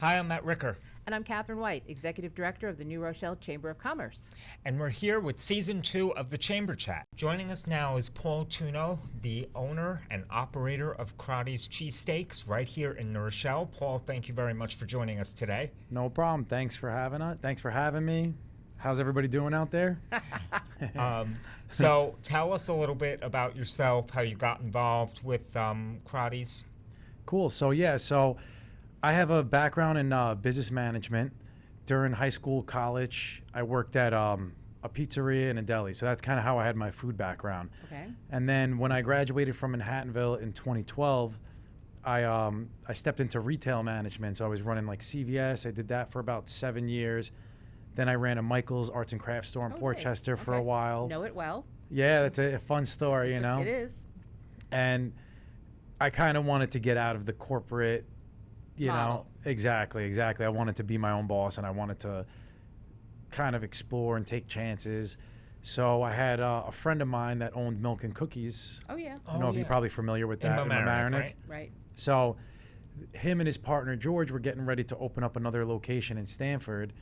Hi, I'm Matt Ricker, And I'm Catherine White, Executive Director of the New Rochelle Chamber of Commerce. and we're here with Season 2 of the Chamber Chat. Joining us now is Paul Tuno, the owner and operator of Crotty's Cheesesteaks right here in New Rochelle. Paul, thank you very much for joining us today. No problem. Thanks for having us. Thanks for having me. How's everybody doing out there? So tell us a little bit about yourself, how you got involved with Crotty's. Cool. So I have a background in business management. During high school, college, I worked at a pizzeria and a deli. So that's kind of how I had my food background. Okay. And then when I graduated from Manhattanville in 2012, I stepped into retail management. So I was running like CVS. I did that for about 7 years. Then I ran a Michael's Arts and Crafts store in Portchester for a while. Know it well. Yeah, that's a fun story, you know. It is. And I kind of wanted to get out of the corporate, you Model. know. Exactly. I wanted to be my own boss, and I wanted to kind of explore and take chances. So I had a friend of mine that owned Milk and Cookies. Oh, yeah. I don't know if you're probably familiar with that in Mamaroneck, Mamaroneck. right? Right. So him and his partner George were getting ready to open up another location in Stanford,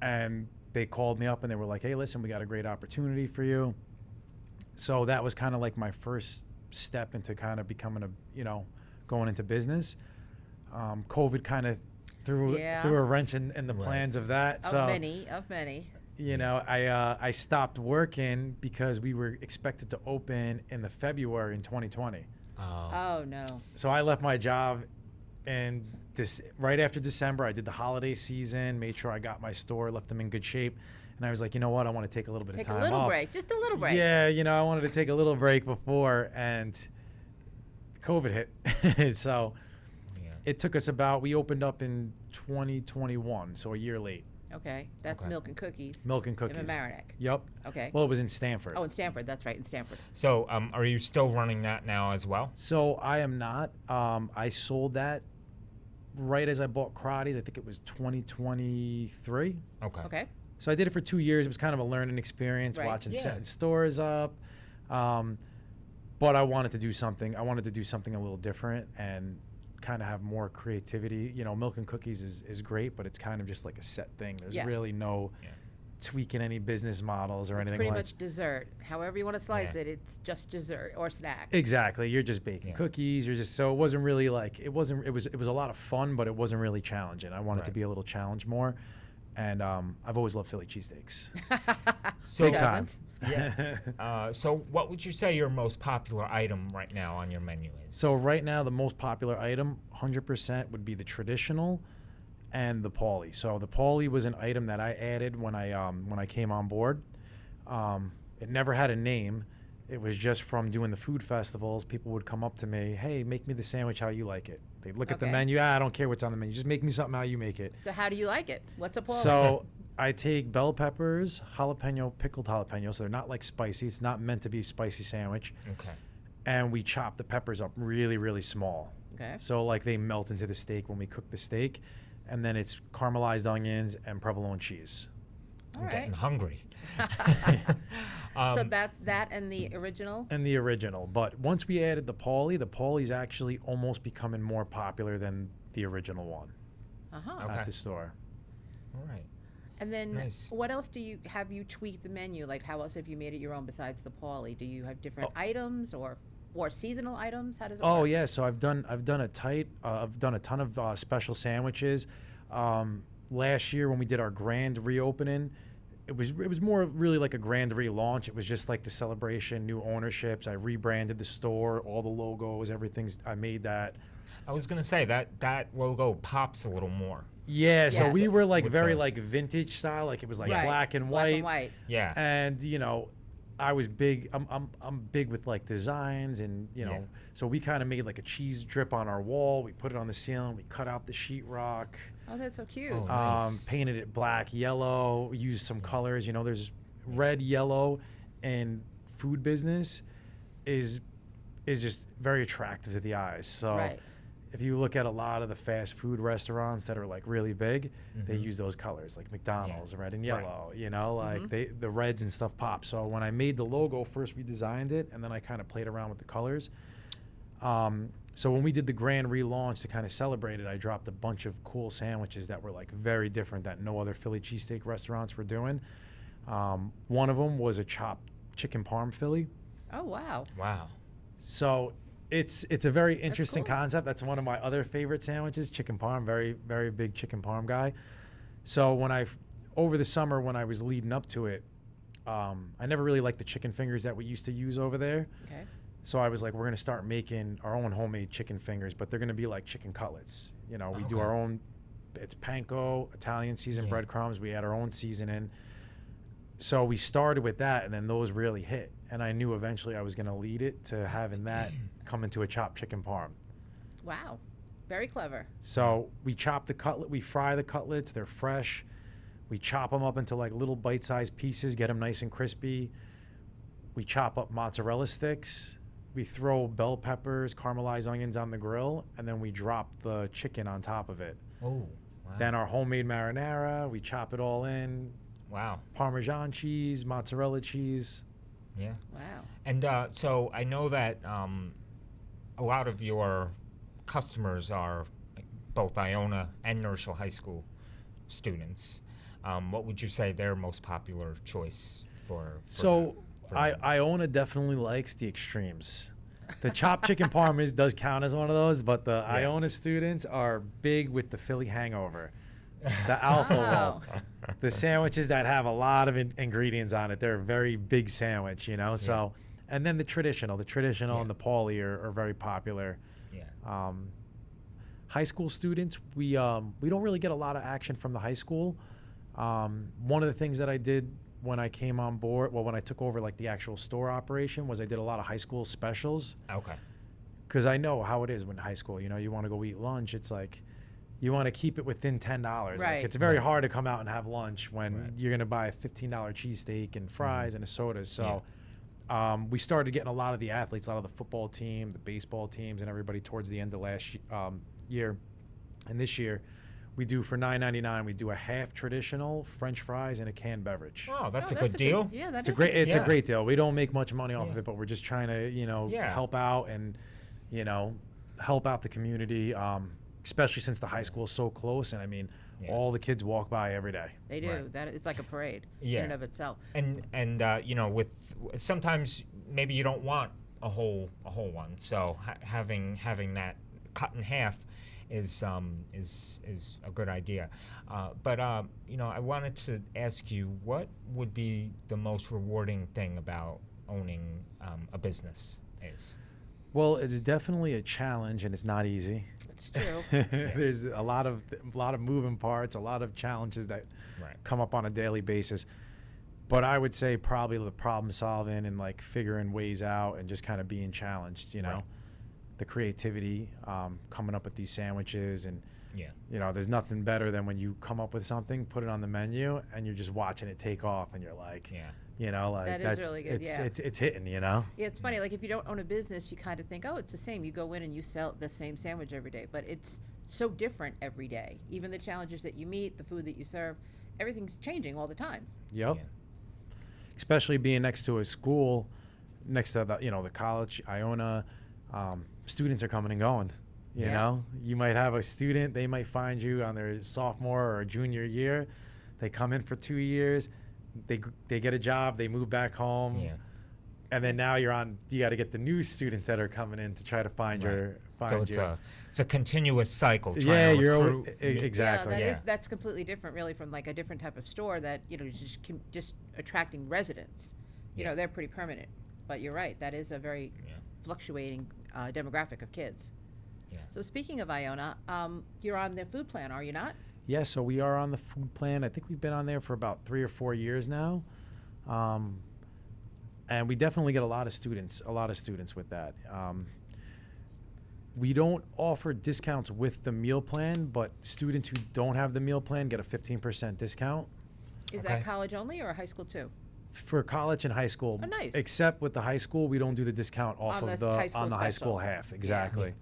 and they called me up and they were like, "Hey, listen, we got a great opportunity for you." So that was kind of like my first step into kind of becoming going into business. COVID kind of threw a wrench in the plans of that. Of many. You know, I stopped working because we were expected to open in the February in 2020. Oh, no. So I left my job and right after December. I did the holiday season, made sure I got my store, left them in good shape. And I was like, you know what? I want to take a little bit of time off. Take a little break. Just a little break. Yeah, I wanted to take a little break before, and COVID hit. So it took us we opened up in 2021, so a year late. Okay. That's Milk and Cookies. Milk and Cookies. In Mamaroneck. Yep. Okay. Well, it was in Stanford. Oh, in Stanford. That's right, in Stanford. So are you still running that now as well? So I am not. I sold that right as I bought Crotty's. I think it was 2023. Okay. So I did it for 2 years. It was kind of a learning experience, watching setting stores up. But I wanted to do something. I wanted to do something a little different and kind of have more creativity. Milk and Cookies is great, but it's kind of just like a set thing. There's really no tweaking any business models or anything Pretty like. much dessert. However you want to slice it, it's just dessert or snacks. Exactly. You're just baking cookies. So it wasn't really like it was a lot of fun, but it wasn't really challenging. I wanted to be a little challenged more. And I've always loved Philly cheesesteaks. So Big time. Yeah. So what would you say your most popular item right now on your menu is? So right now, the most popular item, 100%, would be the traditional and the Paulie. So the Paulie was an item that I added when I came on board. It never had a name. It was just from doing the food festivals. People would come up to me, "Hey, make me the sandwich how you like it." They'd look at the menu. I don't care what's on the menu. Just make me something how you make it. So how do you like it? What's a Paulie? So I take bell peppers, pickled jalapeno. So they're not like spicy. It's not meant to be a spicy sandwich. Okay. And we chop the peppers up really, really small. Okay. So like they melt into the steak when we cook the steak. And then it's caramelized onions and provolone cheese. I'm getting hungry. So that's that and the original? And the original. But once we added the Paulie's actually almost becoming more popular than the original one at the store. All right. And then what else have you tweaked the menu? Like how else have you made it your own besides the Paulie? Do you have different items or seasonal items? How does it work? Oh yeah, so I've done a ton of special sandwiches. Last year when we did our grand reopening, it was more really like a grand relaunch. It was just like the celebration, new ownerships. I rebranded the store, all the logos, I made that. I was gonna say that logo pops a little more. Yeah, so we were like very like vintage style, like it was like black and white. Yeah. And I was big. I'm big with like designs, and so we kind of made like a cheese drip on our wall. We put it on the ceiling. We cut out the sheetrock. Oh, that's so cute. Oh, nice. Painted it black, yellow. Used some colors. There's red, yellow, and food business is just very attractive to the eyes. So if you look at a lot of the fast food restaurants that are like really big, they use those colors like McDonald's, red and yellow, like the reds and stuff pop. So when I made the logo, first we designed it and then I kind of played around with the colors. So when we did the grand relaunch to kind of celebrate it, I dropped a bunch of cool sandwiches that were like very different that no other Philly cheesesteak restaurants were doing. One of them was a chopped chicken parm Philly. Oh, wow. Wow. So it's a very interesting cool. concept. That's one of my other favorite sandwiches, chicken parm. Very, very big chicken parm guy. So over the summer when I was leading up to it, I never really liked the chicken fingers that we used to use over there. Okay. So I was like, we're going to start making our own homemade chicken fingers, but they're going to be like chicken cutlets. You know, we do our own, it's panko, Italian seasoned breadcrumbs. We add our own seasoning. So we started with that, and then those really hit. And I knew eventually I was going to lead it to having that come into a chopped chicken parm. Wow. Very clever. So we chop the cutlet, we fry the cutlets, they're fresh. We chop them up into like little bite-sized pieces, get them nice and crispy. We chop up mozzarella sticks. We throw bell peppers, caramelized onions on the grill, and then we drop the chicken on top of it. Oh, wow. Then our homemade marinara, we chop it all in. Wow. Parmesan cheese, mozzarella cheese. Yeah. Wow. And so I know that a lot of your customers are both Iona and Norshell High School students. What would you say their most popular choice for So them? Iona definitely likes the extremes. The chopped chicken parm does count as one of those, but the Iona students are big with the Philly hangover. The alcohol, the sandwiches that have a lot of ingredients on it. They're a very big sandwich, you know. So, and then the traditional and the Paulie are very popular. Yeah. High school students, we don't really get a lot of action from the high school. One of the things that I did when I came on board, well, when I took over like the actual store operation, was I did a lot of high school specials. Okay. Because I know how it is when high school, you know, you want to go eat lunch. It's like, you want to keep it within $10. Right. Like, it's very hard to come out and have lunch when you're going to buy a $15 cheesesteak and fries and a soda. So we started getting a lot of the athletes, a lot of the football team, the baseball teams, and everybody towards the end of last year. And this year, we do for $9.99. We do a half traditional French fries and a canned beverage. Oh, that's a good deal. Yeah, that's It's a great deal. We don't make much money off of it, but we're just trying to, you know, Yeah. help out and, you know, help out the community. Especially since the high school is so close, and I mean, all the kids walk by every day. They do. Right. That it's like a parade Yeah. in and of itself. And you know, with sometimes maybe you don't want a whole one, so having that cut in half is a good idea. But you know, I wanted to ask you, what would be the most rewarding thing about owning a business is? Well, it's definitely a challenge, and it's not easy. It's true. There's a lot of moving parts, a lot of challenges that come up on a daily basis. But I would say probably the problem solving and like figuring ways out and just kind of being challenged, you know, the creativity, coming up with these sandwiches, and you know, there's nothing better than when you come up with something, put it on the menu, and you're just watching it take off, and you're like, you know, like That is really good, it's hitting, you know. Yeah, it's funny. Like if you don't own a business, you kind of think, oh, it's the same. You go in and you sell the same sandwich every day, but it's so different every day. Even the challenges that you meet, the food that you serve, everything's changing all the time. Yep. Especially being next to a school, next to the, you know, the college, Iona, students are coming and going. You know, you might have a student, they might find you on their sophomore or junior year. They come in for 2 years. They get a job, they move back home, and then now you got to get the new students that are coming in to try to find So it's a continuous cycle. Exactly. Yeah, that's completely different, really, from like a different type of store that, you know, just attracting residents. You know, they're pretty permanent. But you're right, that is a very fluctuating demographic of kids. Yeah. So speaking of Iona, you're on the food plan, are you not? Yeah, so we are on the food plan. I think we've been on there for about 3 or 4 years now. And we definitely get a lot of students with that. We don't offer discounts with the meal plan, but students who don't have the meal plan get a 15% discount. Is that college only or high school too? For college and high school. Oh, nice. Except with the high school, we don't do the discount off on of the high school half. Exactly.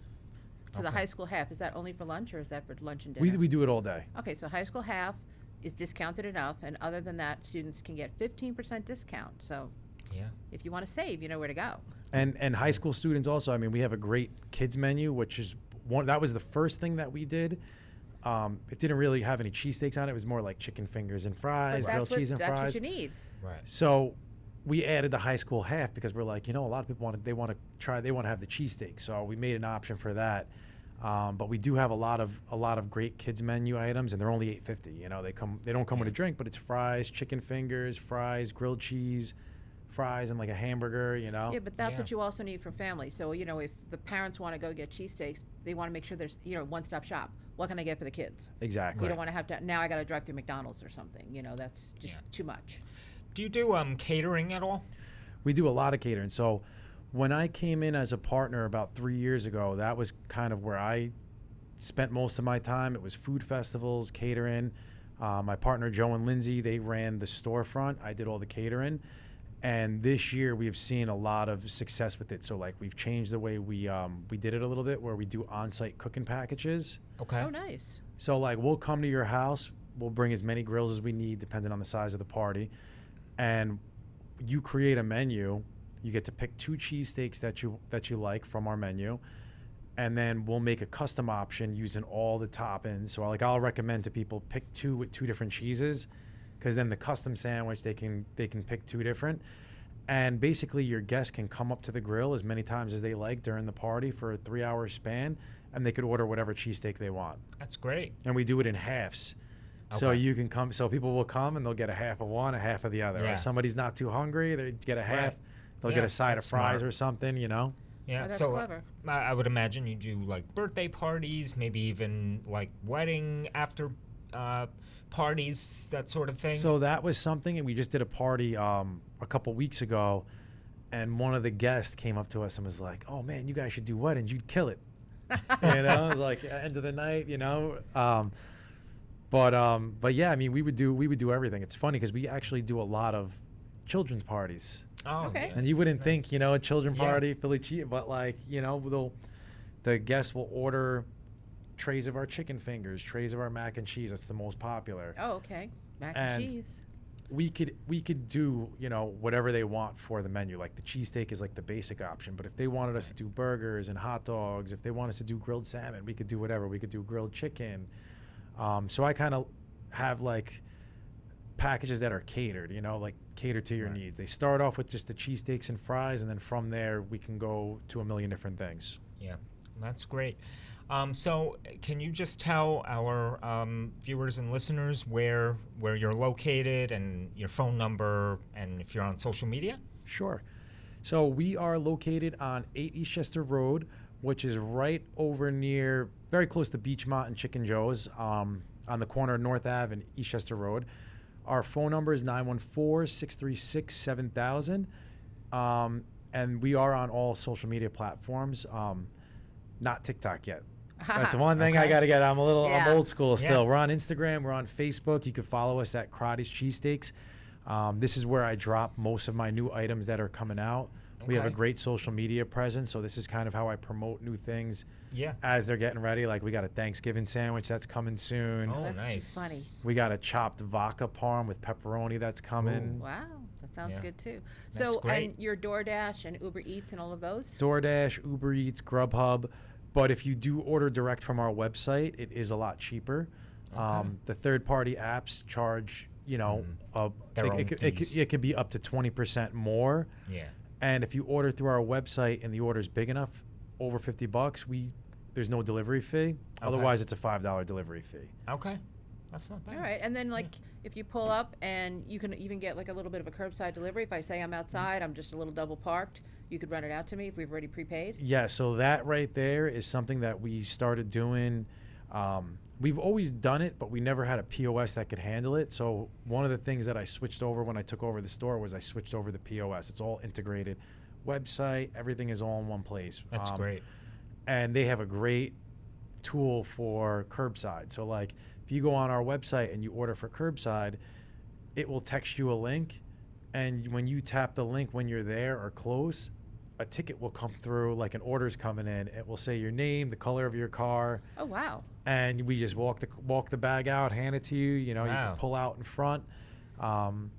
So the high school half, is that only for lunch or is that for lunch and dinner? We do it all day. Okay, so high school half is discounted enough, and other than that, students can get 15% discount. So Yeah. If you want to save, you know where to go. And high school students also. I mean, we have a great kids menu, which is that was the first thing that we did. It didn't really have any cheesesteaks on it. It was more like chicken fingers and fries, grilled cheese and fries. That's what you need. Right. So we added the high school half because we're like, a lot of people want to have the cheesesteak. So we made an option for that. But we do have a lot of great kids menu items, and they're only $8.50. They don't come with a drink, but it's fries, chicken fingers, fries, grilled cheese, fries, and like a hamburger. Yeah, but that's what you also need for families. So if the parents want to go get cheesesteaks, they want to make sure there's one-stop shop. What can I get for the kids? Exactly. You don't want to have to now I got to drive through McDonald's or something. That's just too much. Do you do catering at all? We do a lot of catering. So when I came in as a partner about 3 years ago, that was kind of where I spent most of my time. It was food festivals, catering. My partner Joe and Lindsay, they ran the storefront. I did all the catering. And this year we've seen a lot of success with it. So like we've changed the way we did it a little bit, where we do on-site cooking packages. Okay. Oh, nice. So like we'll come to your house, we'll bring as many grills as we need depending on the size of the party, and you create a menu. You get to pick 2 cheesesteaks that you like from our menu, and then we'll make a custom option using all the toppings. So I'll recommend to people pick 2 with 2 different cheeses, because then the custom sandwich they can pick 2 different. And basically your guests can come up to the grill as many times as they like during the party for a 3-hour span, and they could order whatever cheesesteak they want. That's great. And we do it in halves. Okay. So you can come, so people will come and they'll get a half of one, a half of the other. Yeah. If somebody's not too hungry, they get a half. Right. They'll Yeah, get a side of that's fries smart. or something, Yeah. Oh, that's so clever. I would imagine you do like birthday parties, maybe even like wedding after parties, that sort of thing. So that was something, and we just did a party a couple weeks ago, and one of the guests came up to us and was like, "Oh man, you guys should do weddings. You'd kill it." It was like end of the night, But yeah, I mean, we would do everything. It's funny because we actually do a lot of children's parties. Oh, Okay. yeah. And you wouldn't think, a children Yeah. party, Philly cheese, but like, the guests will order trays of our chicken fingers, trays of our mac and cheese. That's the most popular. Oh, okay. Mac and cheese. We could do, whatever they want for the menu. Like the cheesesteak is like the basic option, but if they wanted us to do burgers and hot dogs, if they want us to do grilled salmon, we could do whatever. We could do grilled chicken. So I kind of have like packages that are catered, like catered to your needs. They start off with just the cheesesteaks and fries, and then from there we can go to a million different things. Yeah, that's great. So can you just tell our viewers and listeners where you're located and your phone number, and if you're on social media? Sure. So we are located on 8 Eastchester Road, which is right over near, very close to Beachmont and Chicken Joe's, on the corner of North Ave and Eastchester Road. Our phone number is 914-636-7000. And we are on all social media platforms, not TikTok yet. That's one thing I Okay. got to get. I'm Yeah. old school still. Yeah. We're on Instagram. We're on Facebook. You can follow us at Crotty's Cheesesteaks. This is where I drop most of my new items that are coming out. We have a Okay. great social media presence, so this is kind of how I promote new things Yeah. as they're getting ready. Like we got a Thanksgiving sandwich that's coming soon. Oh, That's nice. too funny. We got a chopped vodka parm with pepperoni that's coming. Wow, that sounds Yeah. good too. That's So, great. and your DoorDash and Uber Eats and all of those? DoorDash, Uber Eats, Grubhub. But if you do order direct from our website, it is a lot cheaper. Okay. The third-party apps charge, Their own fees. it could be up to 20% more. Yeah. And if you order through our website and the order is big enough, over $50, there's no delivery fee. Otherwise, it's a $5 delivery fee. Okay. That's not bad. All right, and then if you pull up and you can even get like a little bit of a curbside delivery. If I say I'm outside, I'm just a little double parked, you could run it out to me if we've already prepaid. Yeah, so that right there is something that we started doing. We've always done it, but we never had a POS that could handle it. So one of the things that I switched over when I took over the store was I switched over the POS. It's all integrated. Website, everything is all in one place. That's great. And they have a great tool for curbside. So like if you go on our website and you order for curbside, it will text you a link. And when you tap the link when you're there or close, a ticket will come through, like an order's coming in. It will say your name, the color of your car, Oh, wow. and we just walk the bag out, hand it to you. You Wow. can pull out in front, and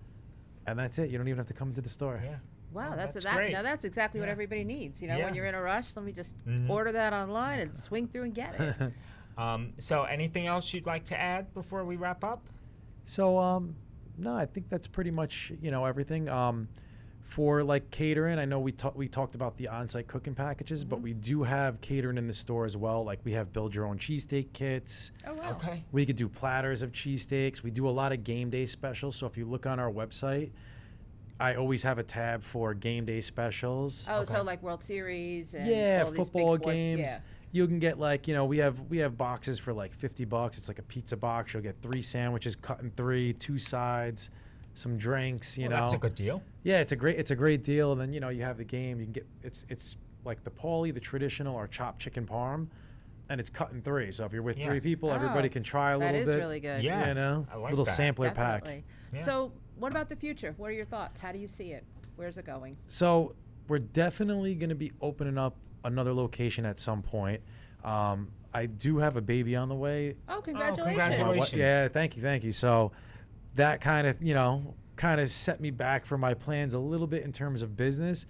that's it. You don't even have to come to the store. Yeah. Wow, Oh, that's that's that. great. Now that's exactly what Yeah. everybody needs. You know, Yeah. when you're in a rush, let me just Mhm. order that online and swing through and get it. So anything else you'd like to add before we wrap up? So, no, I think that's pretty much, everything. For like catering, I know we talked about the on-site cooking packages, but we do have catering in the store as well. Like we have build your own cheesesteak kits. Oh wow. Okay. We could do platters of cheesesteaks. We do a lot of game day specials. So if you look on our website, I always have a tab for game day specials. Oh, Okay. so like World Series and Yeah, all these big football sport- games. Yeah. You can get like, we have boxes for like $50. It's like a pizza box. You'll get 3 sandwiches cut in 3, 2 sides, some drinks, you Well, know. that's a good deal. Yeah, it's a great deal. And then, you have the game. You can get it's like the Paulie, the traditional, or chopped chicken parm, and it's cut in 3. So if you're with Yeah. 3 people, everybody Oh, can try a That little is bit. really good. Yeah. I like little that. sampler pack. Definitely. Yeah. So, what about the future? What are your thoughts? How do you see it? Where's it going? So we're definitely going to be opening up another location at some point. I do have a baby on the way. Oh, congratulations. congratulations. Yeah, thank you. So that kind of set me back from my plans a little bit in terms of business.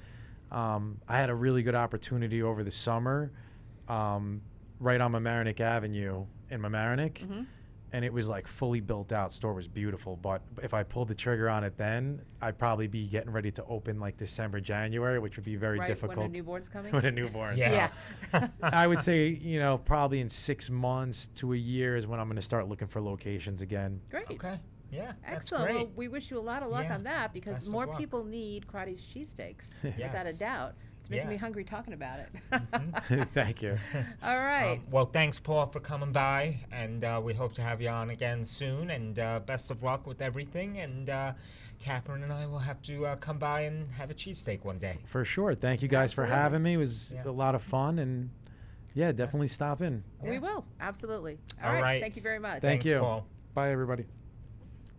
I had a really good opportunity over the summer, right on Mamaroneck Avenue in Mamaroneck. And it was like fully built out. Store was beautiful, but if I pulled the trigger on it then, I'd probably be getting ready to open like December, January, which would be very Right, difficult. when a newborn's coming? With a newborn. Yeah. So I would say, probably in 6 months to a year is when I'm going to start looking for locations again. Great. Okay. Yeah. That's Excellent. great. Well, we wish you a lot of luck Yeah. on that because Best of more luck. people need Crotty's cheesesteaks, without a Yes. doubt. It's making Yeah. me hungry talking about it. Thank you. All right. Well, thanks, Paul, for coming by, and we hope to have you on again soon. And best of luck with everything. And Catherine and I will have to come by and have a cheesesteak one day. For sure. Thank you guys for Absolutely. having me. It was Yeah. a lot of fun. And yeah, definitely stop in. We will. Absolutely. All All right. right. Thank you very much. Thank Thanks, you. Paul. Bye, everybody.